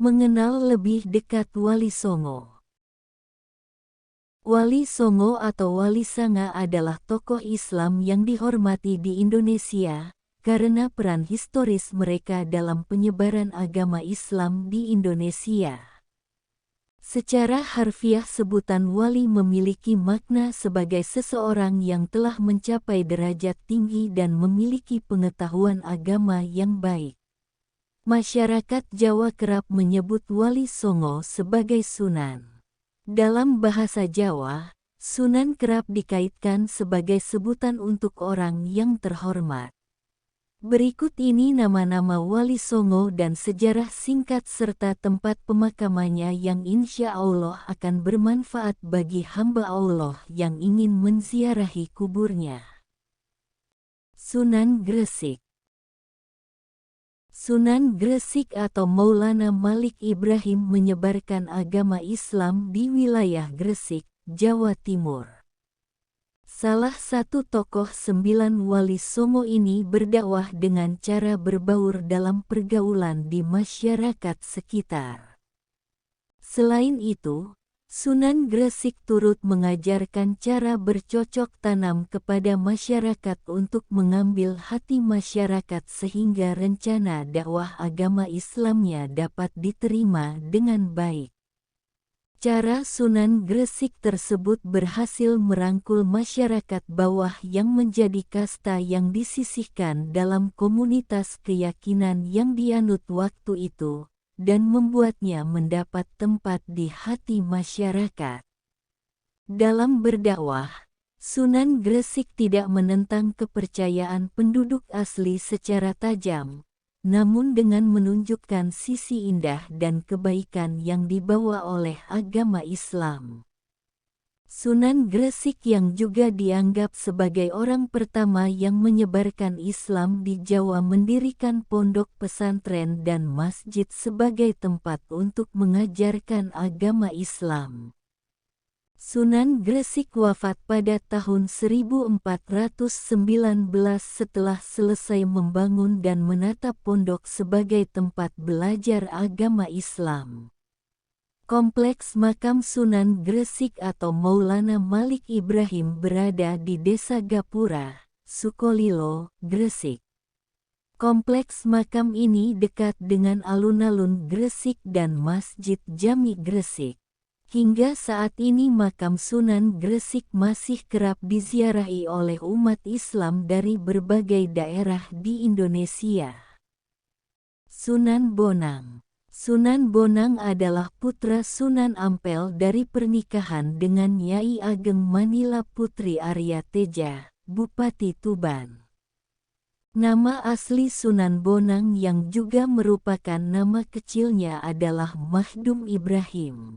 Mengenal lebih dekat Wali Songo. Wali Songo atau Wali Sanga adalah tokoh Islam yang dihormati di Indonesia karena peran historis mereka dalam penyebaran agama Islam di Indonesia. Secara harfiah sebutan wali memiliki makna sebagai seseorang yang telah mencapai derajat tinggi dan memiliki pengetahuan agama yang baik. Masyarakat Jawa kerap menyebut Wali Songo sebagai Sunan. Dalam bahasa Jawa, Sunan kerap dikaitkan sebagai sebutan untuk orang yang terhormat. Berikut ini nama-nama Wali Songo dan sejarah singkat serta tempat pemakamannya yang insya Allah akan bermanfaat bagi hamba Allah yang ingin menziarahi kuburnya. Sunan Gresik. Sunan Gresik atau Maulana Malik Ibrahim menyebarkan agama Islam di wilayah Gresik, Jawa Timur. Salah satu tokoh 9 Wali Songo ini berdakwah dengan cara berbaur dalam pergaulan di masyarakat sekitar. Selain itu, Sunan Gresik turut mengajarkan cara bercocok tanam kepada masyarakat untuk mengambil hati masyarakat sehingga rencana dakwah agama Islamnya dapat diterima dengan baik. Cara Sunan Gresik tersebut berhasil merangkul masyarakat bawah yang menjadi kasta yang disisihkan dalam komunitas keyakinan yang dianut waktu itu, dan membuatnya mendapat tempat di hati masyarakat. Dalam berdakwah, Sunan Gresik tidak menentang kepercayaan penduduk asli secara tajam, namun dengan menunjukkan sisi indah dan kebaikan yang dibawa oleh agama Islam. Sunan Gresik yang juga dianggap sebagai orang pertama yang menyebarkan Islam di Jawa mendirikan pondok pesantren dan masjid sebagai tempat untuk mengajarkan agama Islam. Sunan Gresik wafat pada tahun 1419 setelah selesai membangun dan menata pondok sebagai tempat belajar agama Islam. Kompleks makam Sunan Gresik atau Maulana Malik Ibrahim berada di Desa Gapura, Sukolilo, Gresik. Kompleks makam ini dekat dengan alun-alun Gresik dan Masjid Jami Gresik. Hingga saat ini makam Sunan Gresik masih kerap diziarahi oleh umat Islam dari berbagai daerah di Indonesia. Sunan Bonang. Sunan Bonang adalah putra Sunan Ampel dari pernikahan dengan Nyai Ageng Manila Putri Arya Teja, Bupati Tuban. Nama asli Sunan Bonang yang juga merupakan nama kecilnya adalah Mahdum Ibrahim.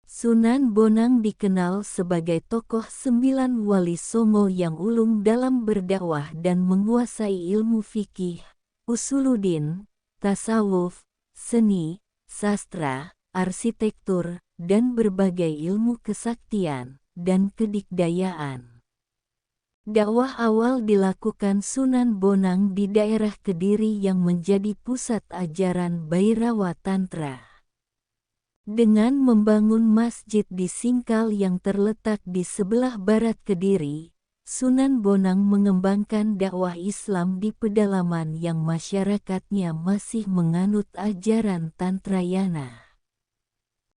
Sunan Bonang dikenal sebagai tokoh 9 Wali Songo yang ulung dalam berdakwah dan menguasai ilmu fikih, usuluddin, tasawuf, seni, sastra, arsitektur, dan berbagai ilmu kesaktian dan kedikdayaan. Dakwah awal dilakukan Sunan Bonang di daerah Kediri yang menjadi pusat ajaran Bhairawa Tantra. Dengan membangun masjid di Singkal yang terletak di sebelah barat Kediri, Sunan Bonang mengembangkan dakwah Islam di pedalaman yang masyarakatnya masih menganut ajaran Tantrayana.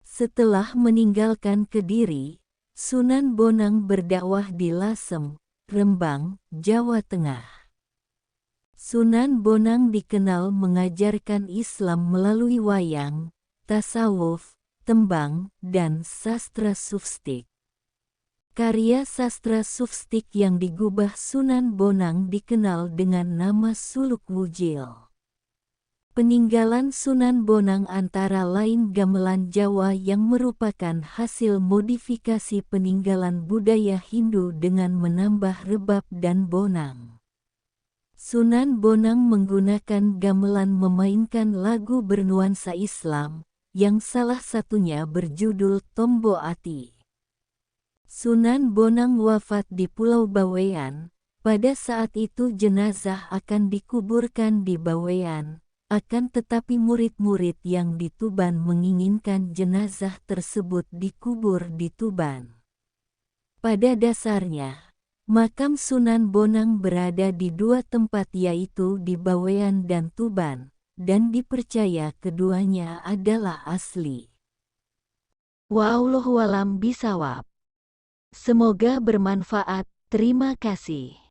Setelah meninggalkan Kediri, Sunan Bonang berdakwah di Lasem, Rembang, Jawa Tengah. Sunan Bonang dikenal mengajarkan Islam melalui wayang, tasawuf, tembang, dan sastra sufstik. Karya sastra sufstik yang digubah Sunan Bonang dikenal dengan nama Suluk Wujil. Peninggalan Sunan Bonang antara lain gamelan Jawa yang merupakan hasil modifikasi peninggalan budaya Hindu dengan menambah rebab dan bonang. Sunan Bonang menggunakan gamelan memainkan lagu bernuansa Islam, yang salah satunya berjudul Tombo Ati. Sunan Bonang wafat di Pulau Bawean. Pada saat itu jenazah akan dikuburkan di Bawean, Akan tetapi murid-murid yang di Tuban menginginkan jenazah tersebut dikubur di Tuban. Pada dasarnya, makam Sunan Bonang berada di dua tempat yaitu di Bawean dan Tuban, dan dipercaya keduanya adalah asli. Wallahualam bisawab. Semoga bermanfaat. Terima kasih.